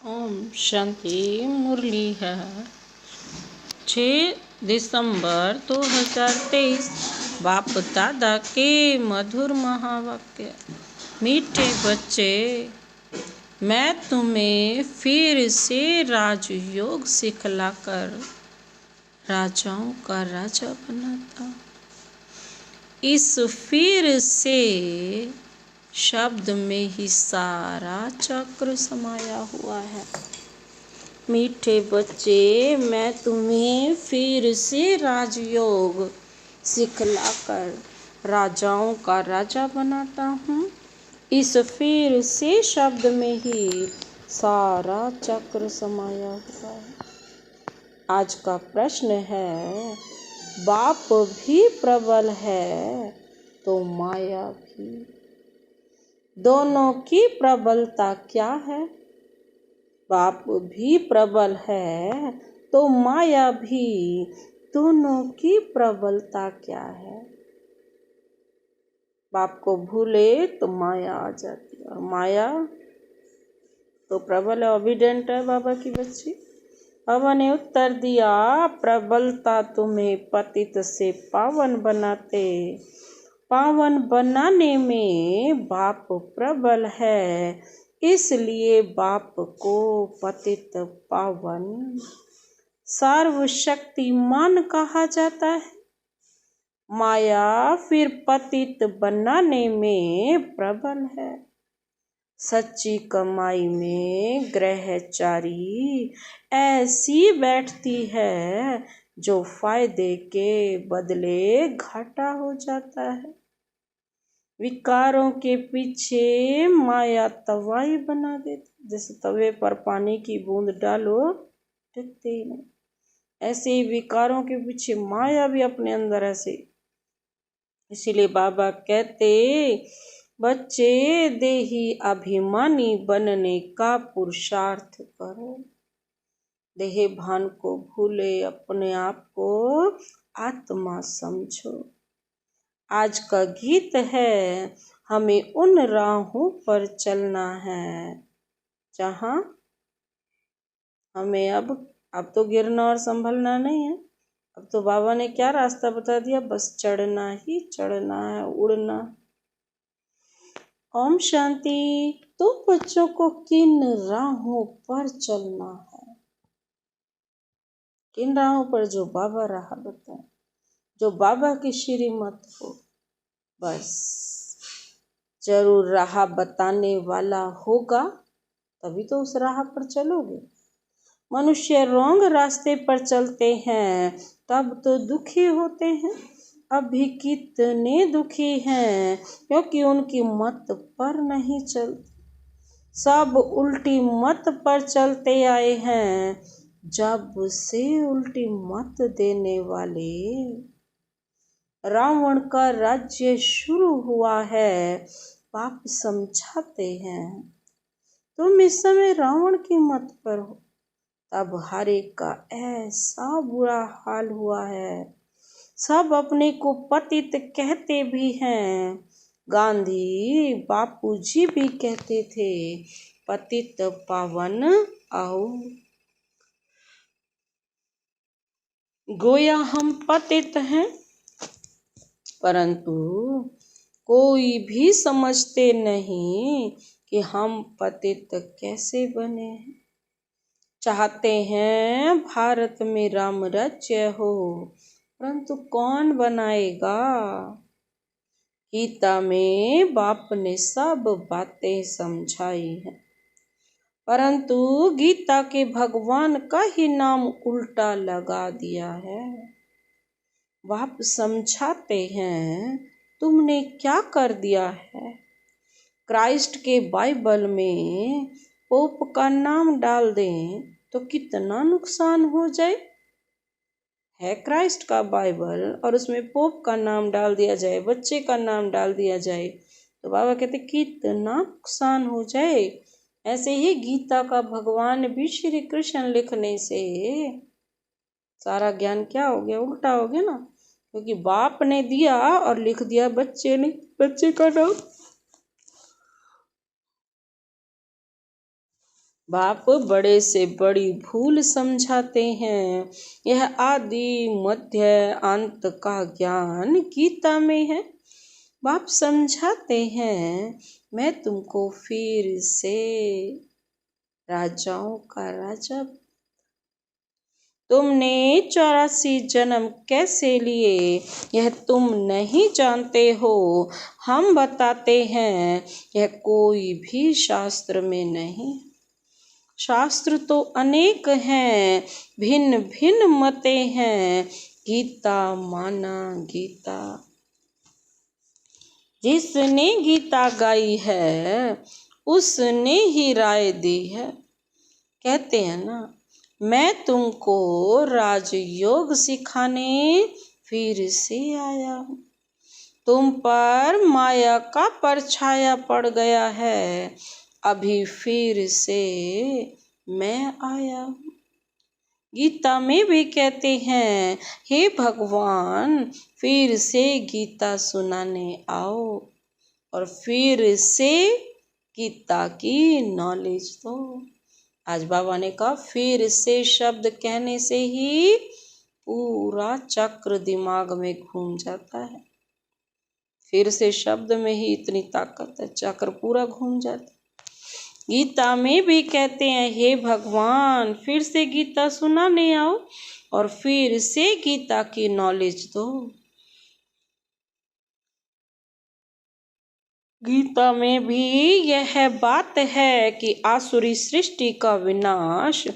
ओम शांति। मुरली है 6 दिसंबर 2023। बाप दादा के मधुर महावाक्य। मीठे बच्चे, मैं तुम्हें फिर से राजयोग सिखलाकर राजाओं का राजा बनाता हूँ। इस फिर से शब्द में ही सारा चक्र समाया हुआ है। मीठे बच्चे, मैं तुम्हें फिर से राजयोग सिखलाकर राजाओं का राजा बनाता हूँ। इस फिर से शब्द में ही सारा चक्र समाया हुआ है। आज का प्रश्न है, बाप भी प्रबल है तो माया भी। दोनों की प्रबलता क्या है? बाप भी प्रबल है तो माया भी। दोनों की प्रबलता क्या है? बाप को भूले तो माया आ जाती है, और माया तो प्रबल है, ओबीडेंट है बाबा की बच्ची। बाबा ने उत्तर दिया, प्रबलता तुम्हें पतित से पावन बनाते। पावन बनाने में बाप प्रबल है, इसलिए बाप को पतित पावन सर्वशक्तिमान कहा जाता है। माया फिर पतित बनाने में प्रबल है। सच्ची कमाई में ग्रहचारी ऐसी बैठती है जो फायदे के बदले घाटा हो जाता है। विकारों के पीछे माया तवाई बना देती। जैसे तवे पर पानी की बूंद डालो, टिकते ही नहीं, ऐसे ही विकारों के पीछे माया भी अपने अंदर ऐसे। इसीलिए बाबा कहते, बच्चे देही अभिमानी बनने का पुरुषार्थ करो। देह भान को भूले, अपने आप को आत्मा समझो। आज का गीत है, हमें उन राहों पर चलना है जहाँ हमें अब तो गिरना और संभलना नहीं है। अब तो बाबा ने क्या रास्ता बता दिया, बस चढ़ना ही चढ़ना है, उड़ना। ओम शांति। तो बच्चों को किन राहों पर चलना है? किन राहों पर? जो बाबा राह बताए, जो बाबा की श्रीमत हो। बस जरूर राह बताने वाला होगा तभी तो उस राह पर चलोगे। मनुष्य रोंग रास्ते पर चलते हैं तब तो दुखी होते हैं। अभी कितने दुखी हैं क्योंकि उनकी मत पर नहीं चलते। सब उल्टी मत पर चलते आए हैं। जब से उल्टी मत देने वाले रावण का राज्य शुरू हुआ है, बाप समझाते हैं, तुम इस समय रावण की मत पर हो। तब हर एक का ऐसा बुरा हाल हुआ है। सब अपने को पतित कहते भी हैं। गांधी बापूजी भी कहते थे, पतित पावन आओ। गोया हम पतित हैं, परंतु कोई भी समझते नहीं कि हम पतित कैसे बने हैं। चाहते हैं भारत में राम राज्य हो, परंतु कौन बनाएगा? गीता में बाप ने सब बातें समझाई हैं, परंतु गीता के भगवान का ही नाम उल्टा लगा दिया है। बाप समझाते हैं, तुमने क्या कर दिया है? क्राइस्ट के बाइबल में पोप का नाम डाल दें तो कितना नुकसान हो जाए। है क्राइस्ट का बाइबल और उसमें पोप का नाम डाल दिया जाए, बच्चे का नाम डाल दिया जाए, तो बाबा कहते कितना नुकसान हो जाए। ऐसे ही गीता का भगवान भी श्री कृष्ण लिखने से सारा ज्ञान क्या हो गया? उल्टा हो गया ना, क्योंकि बाप ने दिया और लिख दिया बच्चे ने, बच्चे का नाम। बाप बड़े से बड़ी भूल समझाते हैं। यह आदि मध्य अंत का ज्ञान गीता में है। बाप समझाते हैं, मैं तुमको फिर से राजाओं का राजा। तुमने 84 जन्म कैसे लिए यह तुम नहीं जानते हो। हम बताते हैं, यह कोई भी शास्त्र में नहीं। शास्त्र तो अनेक हैं, भिन्न भिन्न मते हैं। गीता माना गीता। जिसने गीता गाई है उसने ही राय दी है। कहते हैं ना, मैं तुमको राजयोग सिखाने फिर से आया हूँ। तुम पर माया का परछाया पड़ गया है, अभी फिर से मैं आया हूँ। गीता में भी कहते हैं, हे भगवान फिर से गीता सुनाने आओ और फिर से गीता की नॉलेज दो। आज बाबा ने कहा, फिर से शब्द कहने से ही पूरा चक्र दिमाग में घूम जाता है। फिर से शब्द में ही इतनी ताकत है, चक्र पूरा घूम जाता है। गीता में भी कहते हैं, हे भगवान फिर से गीता सुनाने आओ और फिर से गीता की नॉलेज दो। गीता में भी यह बात है कि आसुरी सृष्टि का विनाश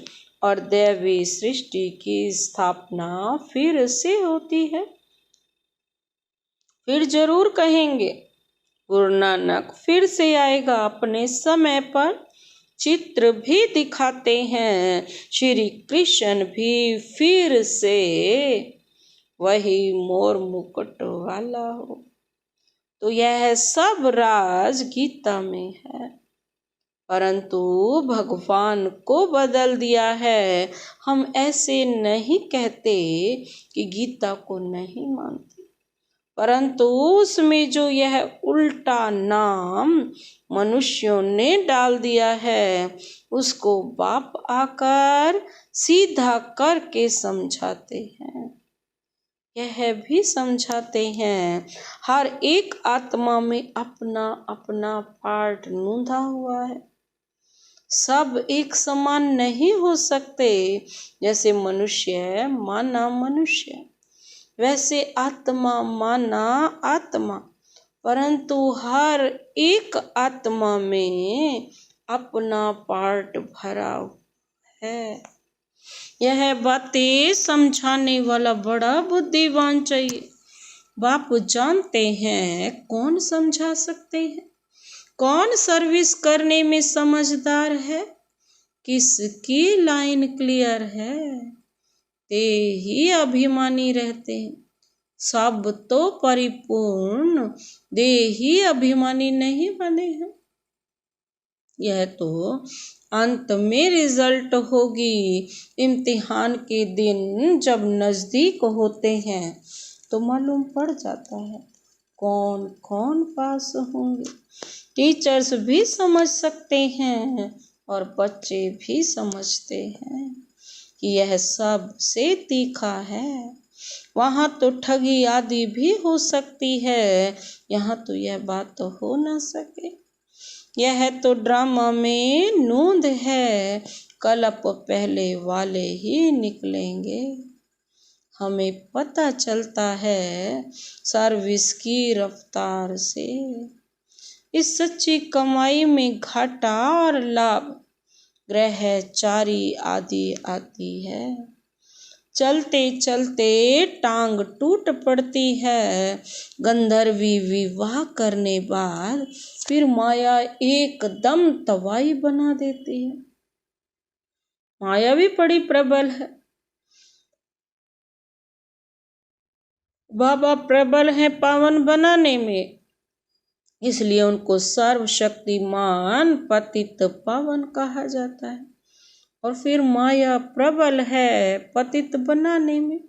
और दैवी सृष्टि की स्थापना फिर से होती है। फिर जरूर कहेंगे, गुरु नानक फिर से आएगा अपने समय पर। चित्र भी दिखाते हैं, श्री कृष्ण भी फिर से वही मोर मुकुट वाला हो। तो यह सब राज गीता में है, परंतु भगवान को बदल दिया है। हम ऐसे नहीं कहते कि गीता को नहीं मानते, परंतु उसमें जो यह उल्टा नाम मनुष्यों ने डाल दिया है, उसको बाप आकर सीधा करके समझाते हैं। यह भी समझाते हैं, हर एक आत्मा में अपना अपना पार्ट नूंधा हुआ है। सब एक समान नहीं हो सकते। जैसे मनुष्य माना मनुष्य, वैसे आत्मा माना आत्मा, परंतु हर एक आत्मा में अपना पार्ट भरा है। यह बातें समझाने वाला बड़ा बुद्धिमान चाहिए। बाप जानते हैं कौन समझा सकते हैं, कौन सर्विस करने में समझदार है, किसकी लाइन क्लियर है, ते ही अभिमानी रहते हैं। सब तो परिपूर्ण देही अभिमानी नहीं बने हैं। यह तो अंत में रिजल्ट होगी। इम्तिहान के दिन जब नजदीक होते हैं तो मालूम पड़ जाता है कौन कौन पास होंगे। टीचर्स भी समझ सकते हैं और बच्चे भी समझते हैं कि यह सबसे तीखा है। वहाँ तो ठगी आदि भी हो सकती है, यहाँ तो यह बात तो हो ना सके। यह तो ड्रामा में नूंद है, कलप पहले वाले ही निकलेंगे। हमें पता चलता है सर्विस की रफ्तार से। इस सच्ची कमाई में घाटा और लाभ ग्रहचारी आदि आती है। चलते चलते टांग टूट पड़ती है। गंधर्वी विवाह करने बाद फिर माया एकदम तबाही बना देती है। माया भी बड़ी प्रबल है। बाबा प्रबल है पावन बनाने में, इसलिए उनको सर्वशक्तिमान पतित पावन कहा जाता है। और फिर माया प्रबल है पतित बनाने में।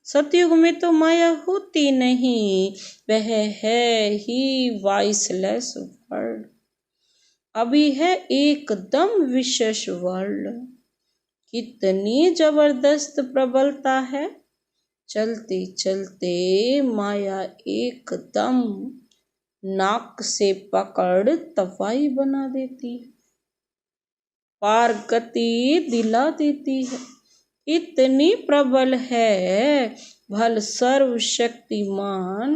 सतयुग में तो माया होती नहीं, वह है ही वॉइसलेस वर्ड। अभी है एकदम विशेष वर्ल्ड। कितनी जबरदस्त प्रबलता है। चलते चलते माया एकदम नाक से पकड़ तवाई बना देती है, पार गति दिला देती है। इतनी प्रबल है, भल सर्वशक्तिमान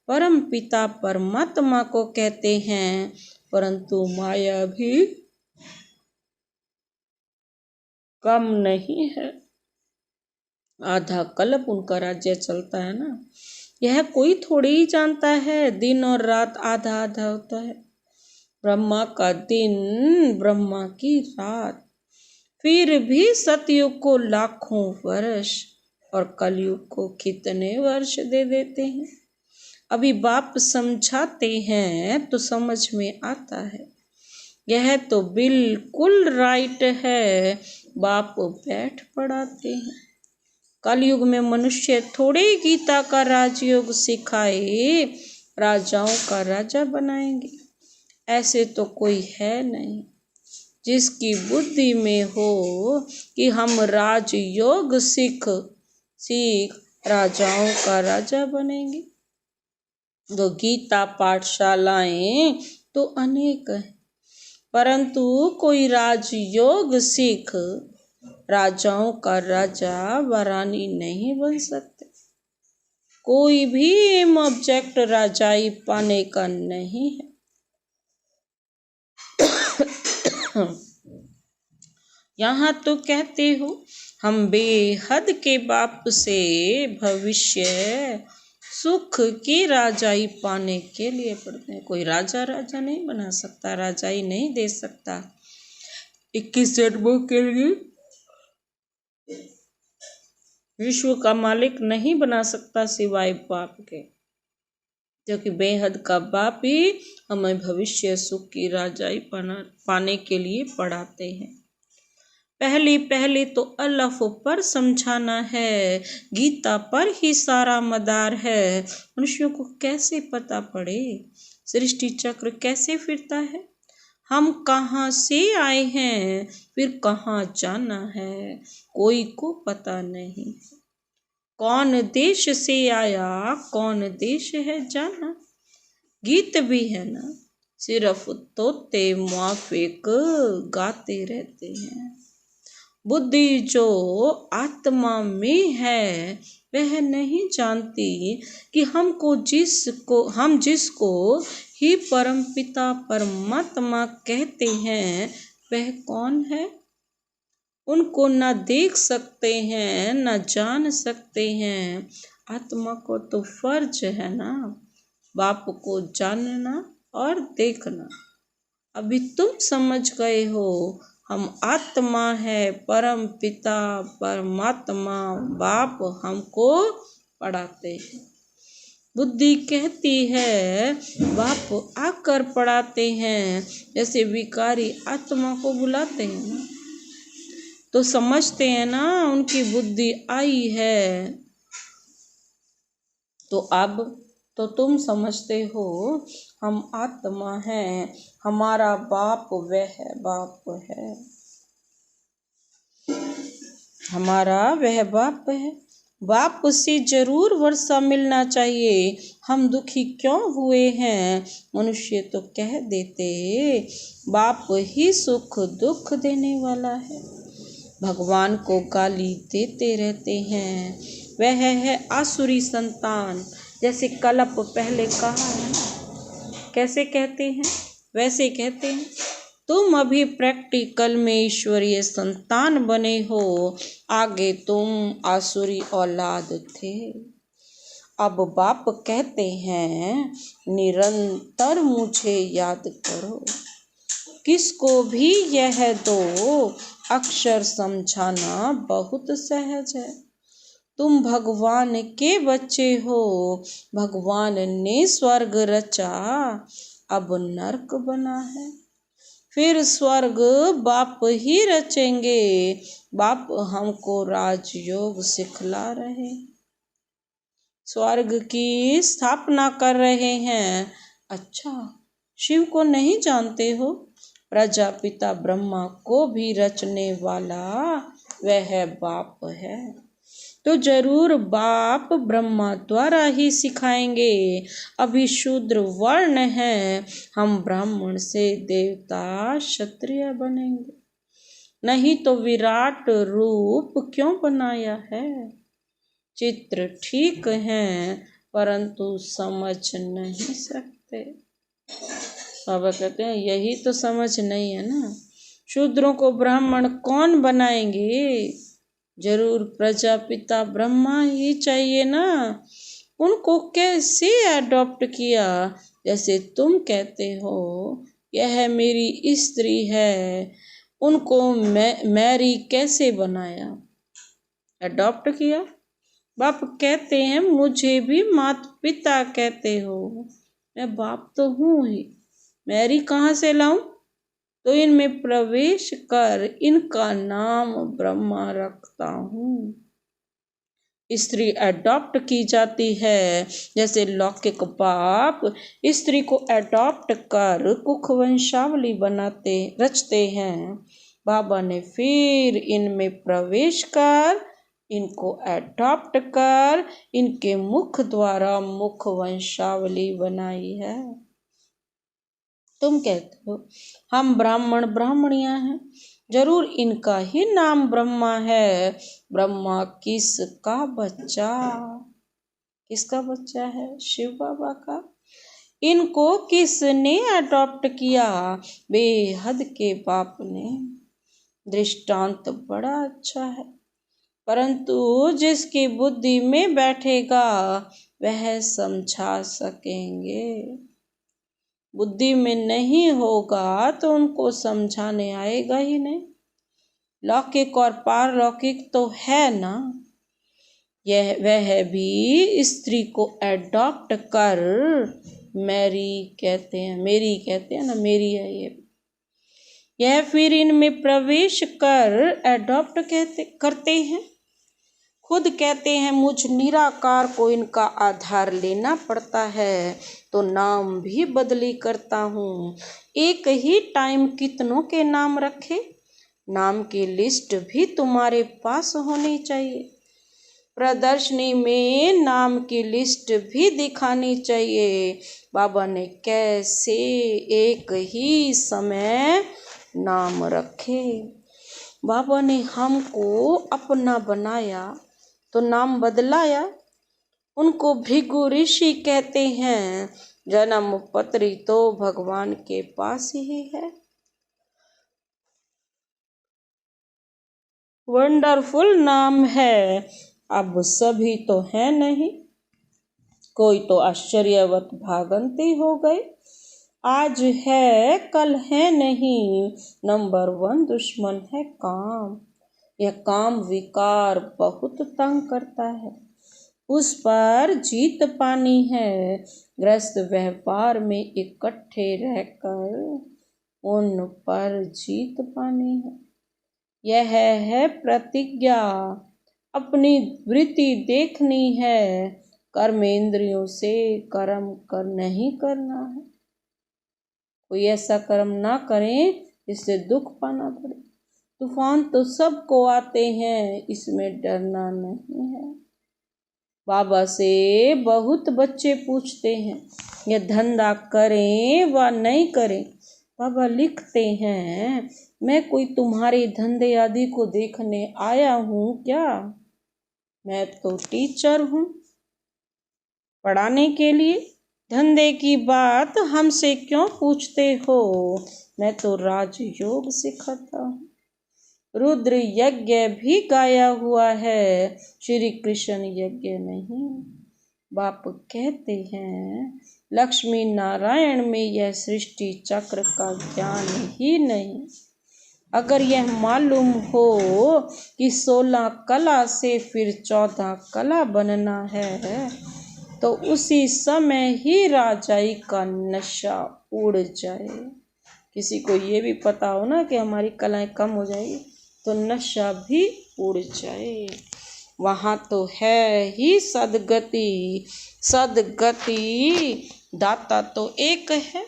परम पिता परमात्मा को कहते हैं, परंतु माया भी कम नहीं है। आधा कल्प उनका राज्य चलता है ना। यह कोई थोड़ी ही जानता है, दिन और रात आधा आधा होता है। ब्रह्मा का दिन, ब्रह्मा की रात। फिर भी सतयुग को लाखों वर्ष और कलयुग को कितने वर्ष दे देते हैं। अभी बाप समझाते हैं तो समझ में आता है। यह तो बिल्कुल राइट है। बाप बैठ पढ़ाते हैं। कलयुग में मनुष्य थोड़े गीता का राजयोग सिखाए राजाओं का राजा बनाएंगे। ऐसे तो कोई है नहीं जिसकी बुद्धि में हो कि हम राजयोग सीख राजाओं का राजा बनेंगे। तो गीता पाठशालाएं तो अनेक हैं, परंतु कोई राजयोग सीख राजाओं का राजा व नहीं बन सकते। कोई भी एम ऑब्जेक्ट राजाई पाने का नहीं है। यहाँ तो कहते हो हम बेहद के बाप से भविष्य सुख की राजाई पाने के लिए पढ़ते हैं। कोई राजा नहीं बना सकता, राजाई नहीं दे सकता। 21 जन्मों के लिए विश्व का मालिक नहीं बना सकता सिवाय बाप के, क्योंकि बेहद का बाप ही हमें भविष्य सुख की राजाई पाने के लिए पढ़ाते हैं। पहले तो अल्लाह पर समझाना है। गीता पर ही सारा मदार है। मनुष्यों को कैसे पता पड़े सृष्टि चक्र कैसे फिरता है, हम कहाँ से आए हैं, फिर कहाँ जाना है, कोई को पता नहीं। कौन देश से आया, कौन देश है जाना। गीत भी है ना, सिर्फ तोते मुआफिक गाते रहते हैं। बुद्धि जो आत्मा में है वह नहीं जानती कि हम जिसको ही परमपिता परमात्मा कहते हैं वह कौन है। उनको न देख सकते हैं न जान सकते हैं। आत्मा को तो फर्ज है ना बाप को जानना और देखना। अभी तुम समझ गए हो हम आत्मा है, परम पिता परमात्मा बाप हमको पढ़ाते हैं। बुद्धि कहती है बाप आकर पढ़ाते हैं, जैसे भिखारी आत्मा को बुलाते हैं ना, तो समझते हैं ना उनकी बुद्धि आई है। तो अब तो तुम समझते हो हम आत्मा हैं, हमारा बाप वह बाप है, हमारा वह बाप है। बाप से जरूर वर्षा मिलना चाहिए। हम दुखी क्यों हुए हैं, मनुष्य तो कह देते बाप ही सुख दुख देने वाला है। भगवान को गाली देते रहते हैं। वह है आसुरी संतान, जैसे कल्प पहले कहा है ना, कैसे कहते हैं वैसे कहते हैं। तुम अभी प्रैक्टिकल में ईश्वरीय संतान बने हो, आगे तुम आसुरी औलाद थे। अब बाप कहते हैं निरंतर मुझे याद करो। किसको भी यह दो अक्षर समझाना बहुत सहज है। तुम भगवान के बच्चे हो। भगवान ने स्वर्ग रचा, अब नरक बना है। फिर स्वर्ग बाप ही रचेंगे। बाप हमको राजयोग सिखला रहे, स्वर्ग की स्थापना कर रहे हैं। अच्छा, शिव को नहीं जानते हो? प्रजापिता ब्रह्मा को भी रचने वाला वह बाप है। तो जरूर बाप ब्रह्मा द्वारा ही सिखाएंगे। अभी शूद्र वर्ण है, हम ब्राह्मण से देवता क्षत्रिय बनेंगे। नहीं तो विराट रूप क्यों बनाया है? चित्र ठीक है परंतु समझ नहीं सकते। बाबा कहते हैं यही तो समझ नहीं है ना। शूद्रों को ब्राह्मण कौन बनाएंगे? जरूर प्रजापिता ब्रह्मा ही चाहिए ना। उनको कैसे अडॉप्ट किया? जैसे तुम कहते हो यह मेरी स्त्री है, उनको मैरी कैसे बनाया? अडॉप्ट किया। बाप कहते हैं मुझे भी माता पिता कहते हो, मैं बाप तो हूँ ही, मैरी कहाँ से लाऊं? तो इनमें प्रवेश कर इनका नाम ब्रह्मा रखता हूँ। स्त्री अडॉप्ट की जाती है। जैसे लौकिक बाप स्त्री को अडॉप्ट कर कुख वंशावली रचते हैं, बाबा ने फिर इनमें प्रवेश कर इनको अडॉप्ट कर इनके मुख द्वारा मुख वंशावली बनाई है। तुम कहते हो हम ब्राह्मण ब्राह्मणियां हैं, जरूर इनका ही नाम ब्रह्मा है। ब्रह्मा किसका बच्चा? किसका बच्चा है? शिव बाबा का। इनको किसने अडॉप्ट किया? बेहद के बाप ने। दृष्टांत बड़ा अच्छा है, परंतु जिसकी बुद्धि में बैठेगा वह समझा सकेंगे। बुद्धि में नहीं होगा तो उनको समझाने आएगा ही नहीं। लौकिक और पारलौकिक तो है ना। यह वह भी स्त्री को अडॉप्ट कर मेरी कहते हैं ना, मेरी है ये। यह फिर इनमें प्रवेश कर अडॉप्ट करते हैं। खुद कहते हैं मुझ निराकार को इनका आधार लेना पड़ता है, तो नाम भी बदली करता हूँ। एक ही टाइम कितनों के नाम रखे? नाम की लिस्ट भी तुम्हारे पास होनी चाहिए। प्रदर्शनी में नाम की लिस्ट भी दिखानी चाहिए। बाबा ने कैसे एक ही समय नाम रखे। बाबा ने हमको अपना बनाया तो नाम बदलाया। उनको भृगु ऋषि कहते हैं। जन्म पत्री तो भगवान के पास ही है। वंडरफुल नाम है, अब सभी तो है नहीं। कोई तो आश्चर्यवत भागंती हो गए। आज है कल है नहीं। नंबर 1 दुश्मन है काम। यह काम विकार बहुत तंग करता है, उस पर जीत पानी है। ग्रस्त व्यापार में इकट्ठे रहकर उन पर जीत पानी है। यह है प्रतिज्ञा, अपनी वृत्ति देखनी है। कर्मेंद्रियों से कर्म नहीं करना है। कोई ऐसा कर्म ना करें जिससे दुख पाना पड़े। तूफान तो सबको आते हैं, इसमें डरना नहीं है। बाबा से बहुत बच्चे पूछते हैं यह धंधा करें व नहीं करें। बाबा लिखते हैं मैं कोई तुम्हारे धंधे आदि को देखने आया हूँ क्या? मैं तो टीचर हूँ, पढ़ाने के लिए। धंधे की बात हमसे क्यों पूछते हो? मैं तो राजयोग सिखाता हूँ। रुद्र यज्ञ भी गाया हुआ है, श्री कृष्ण यज्ञ नहीं। बाप कहते हैं लक्ष्मी नारायण में यह सृष्टि चक्र का ज्ञान ही नहीं। अगर यह मालूम हो कि 16 कला से फिर 14 कला बनना है, तो उसी समय ही राजाई का नशा उड़ जाए। किसी को ये भी पता हो ना कि हमारी कलाएं कम हो जाएगी, तो नशा भी उड़ जाए। वहाँ तो है ही सदगति। सदगति दाता तो एक है,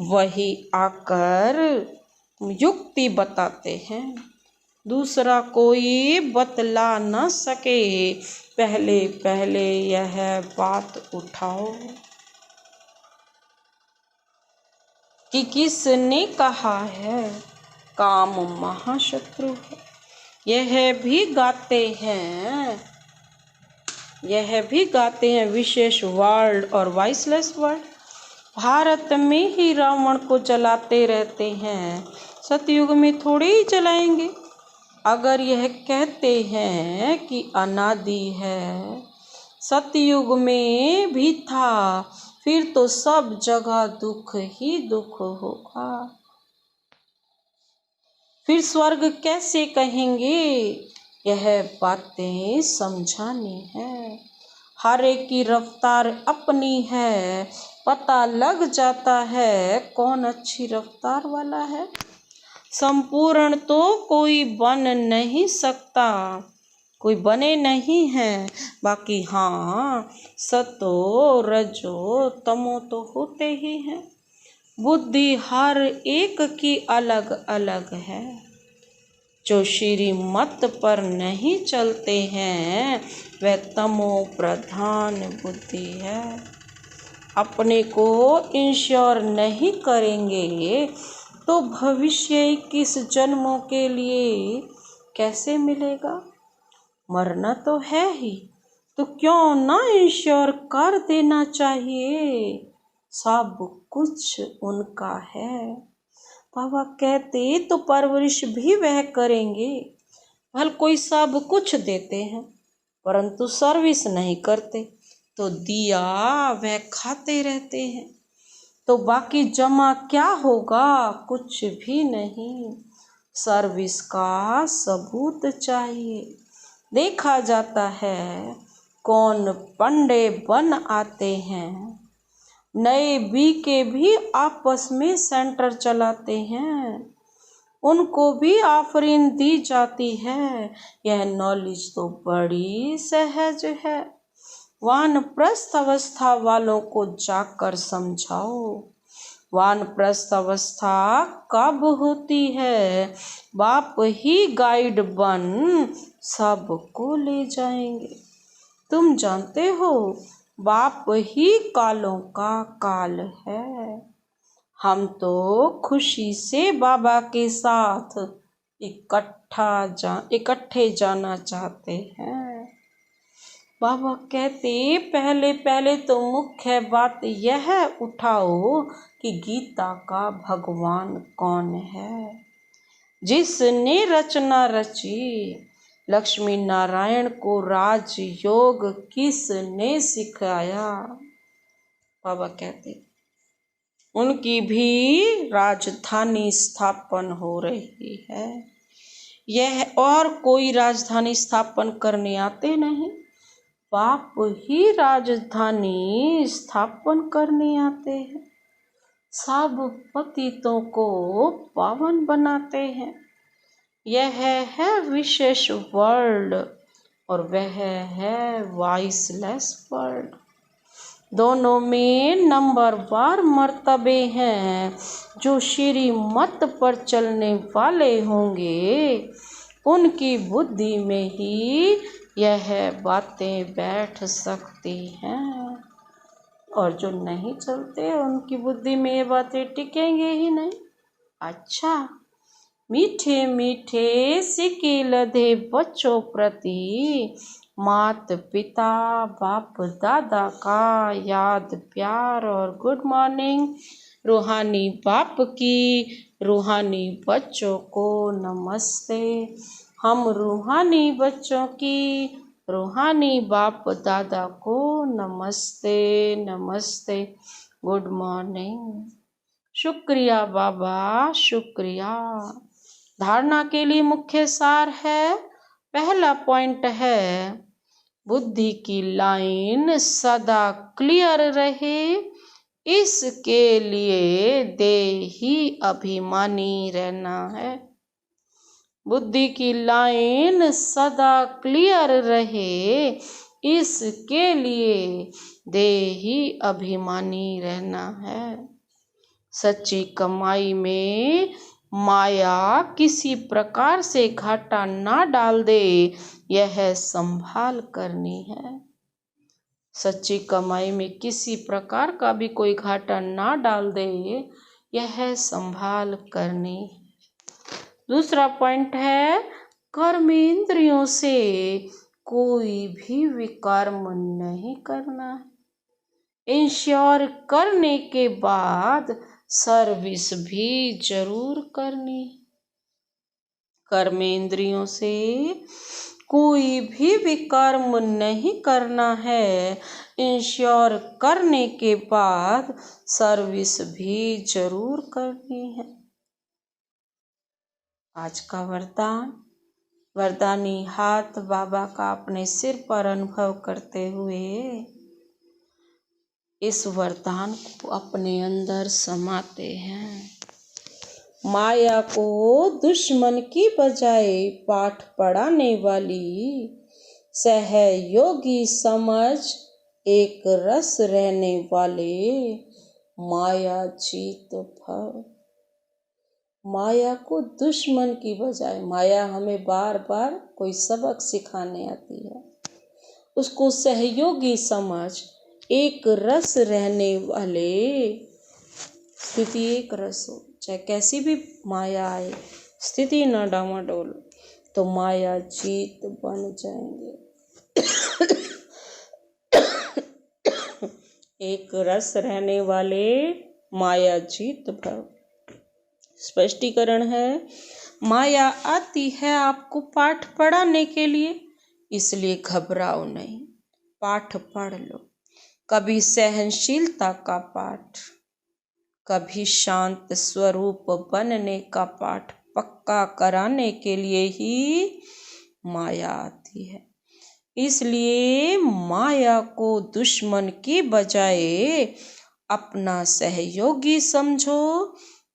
वही आकर युक्ति बताते हैं, दूसरा कोई बतला न सके, पहले पहले यह बात उठाओ कि किसने कहा है काम महाशत्रु है। यह भी गाते हैं विशेष वर्ड और वॉइसलेस वर्ड। भारत में ही रावण को जलाते रहते हैं, सतयुग में थोड़े ही जलाएंगे। अगर यह कहते हैं कि अनादि है, सतयुग में भी था, फिर तो सब जगह दुख ही दुख होगा। फिर स्वर्ग कैसे कहेंगे? यह बातें समझानी है। हर एक की रफ्तार अपनी है, पता लग जाता है कौन अच्छी रफ्तार वाला है। संपूर्ण तो कोई बन नहीं सकता, कोई बने नहीं है, बाकी हाँ सतो रजो तमो तो होते ही हैं। बुद्धि हर एक की अलग अलग है। जो श्रीमत पर नहीं चलते हैं वह तमो प्रधान बुद्धि है। अपने को इंश्योर नहीं करेंगे तो भविष्य 21 जन्मों के लिए कैसे मिलेगा? मरना तो है ही, तो क्यों ना इंश्योर कर देना चाहिए, सब कुछ उनका है। बाबा कहते तो परवरिश भी वह करेंगे। भल कोई सब कुछ देते हैं परंतु सर्विस नहीं करते, तो दिया वह खाते रहते हैं, तो बाकी जमा क्या होगा? कुछ भी नहीं। सर्विस का सबूत चाहिए। देखा जाता है कौन पंडे बन आते हैं। नए बीके भी आपस में सेंटर चलाते हैं, उनको भी आफरीन दी जाती है। यह नॉलेज तो बड़ी सहज है। वानप्रस्थ अवस्था वालों को जाकर समझाओ। वानप्रस्थ अवस्था कब होती है? बाप ही गाइड बन सबको ले जाएंगे। तुम जानते हो बाप ही कालों का काल है। हम तो खुशी से बाबा के साथ इकट्ठे जाना चाहते हैं। बाबा कहते पहले पहले तो मुख्य बात यह उठाओ कि गीता का भगवान कौन है, जिसने रचना रची। लक्ष्मी नारायण को राजयोग किसने सिखाया? बाबा कहते उनकी भी राजधानी स्थापन हो रही है। यह और कोई राजधानी स्थापन करने आते नहीं, बाप ही राजधानी स्थापन करने आते हैं। सब पतितों को पावन बनाते हैं। यह है विशेष वर्ल्ड और वह है वॉइसलेस वर्ल्ड। दोनों में नंबरवार मर्तबे हैं। जो श्रीमत पर चलने वाले होंगे उनकी बुद्धि में ही यह बातें बैठ सकती हैं, और जो नहीं चलते उनकी बुद्धि में ये बातें टिकेंगे ही नहीं। अच्छा, मीठे मीठे सिक्के लदे बच्चों प्रति मात पिता बाप दादा का याद प्यार और गुड मॉर्निंग। रूहानी बाप की रूहानी बच्चों को नमस्ते। हम रूहानी बच्चों की रूहानी बाप दादा को नमस्ते नमस्ते, गुड मॉर्निंग। शुक्रिया बाबा, शुक्रिया। धारणा के लिए मुख्य सार है। पहला पॉइंट है बुद्धि की लाइन सदा क्लियर रहे, इसके लिए देही अभिमानी रहना है। बुद्धि की लाइन सदा क्लियर रहे, इसके लिए देही अभिमानी रहना है। सच्ची कमाई में माया किसी प्रकार से घाटा ना डाल दे, यह संभाल करनी है। सच्ची कमाई में किसी प्रकार का भी कोई घाटा ना डाल दे, यह संभाल करनी। दूसरा पॉइंट है, कर्मेंद्रियों से कोई भी विकर्म नहीं करना है। इंश्योर करने के बाद सर्विस भी जरूर करनी। कर्मेंद्रियों से कोई भी विकर्म नहीं करना है। इंश्योर करने के बाद सर्विस भी जरूर करनी है। आज का वरदानी हाथ बाबा का अपने सिर पर अनुभव करते हुए इस वरदान को अपने अंदर समाते हैं। माया को दुश्मन की बजाय पाठ पढ़ाने वाली सहयोगी समझ एक रस रहने वाले माया जीत भव। माया को दुश्मन की बजाय, माया हमें बार बार कोई सबक सिखाने आती है, उसको सहयोगी समझ एक रस रहने वाले, स्थिति एक रस हो, चाहे कैसी भी माया आए, स्थिति न डामाडोल, तो माया जीत बन जाएंगे। एक रस रहने वाले माया जीत भव। स्पष्टीकरण है, माया आती है आपको पाठ पढ़ाने के लिए, इसलिए घबराओ नहीं, पाठ पढ़ लो। कभी सहनशीलता का पाठ, कभी शांत स्वरूप बनने का पाठ पक्का कराने के लिए ही माया आती है। इसलिए माया को दुश्मन की बजाय अपना सहयोगी समझो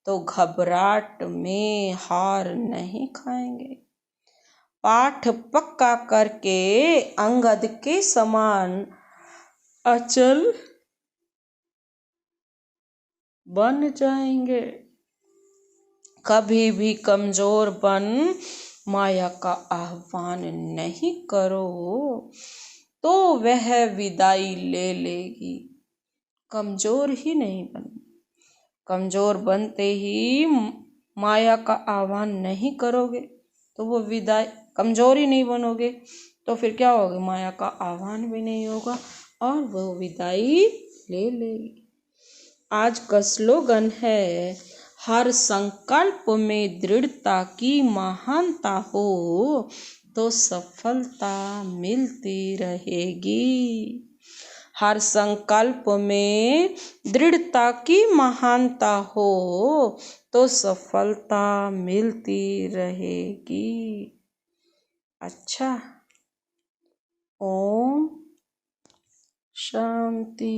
तो घबराहट में हार नहीं खाएंगे। पाठ पक्का करके अंगद के समान अचल बन जाएंगे। कभी भी कमजोर बन माया का आह्वान नहीं करो तो वह विदाई ले लेगी। कमजोर ही नहीं बन, कमजोर बनते ही माया का आह्वान नहीं करोगे तो वो विदाई, कमजोर ही नहीं बनोगे तो फिर क्या होगा, माया का आह्वान भी नहीं होगा और वो विदाई ले लेगी। आज का स्लोगन है, हर संकल्प में दृढ़ता की महानता हो तो सफलता मिलती रहेगी। हर संकल्प में दृढ़ता की महानता हो तो सफलता मिलती रहेगी। अच्छा, ओम शांति।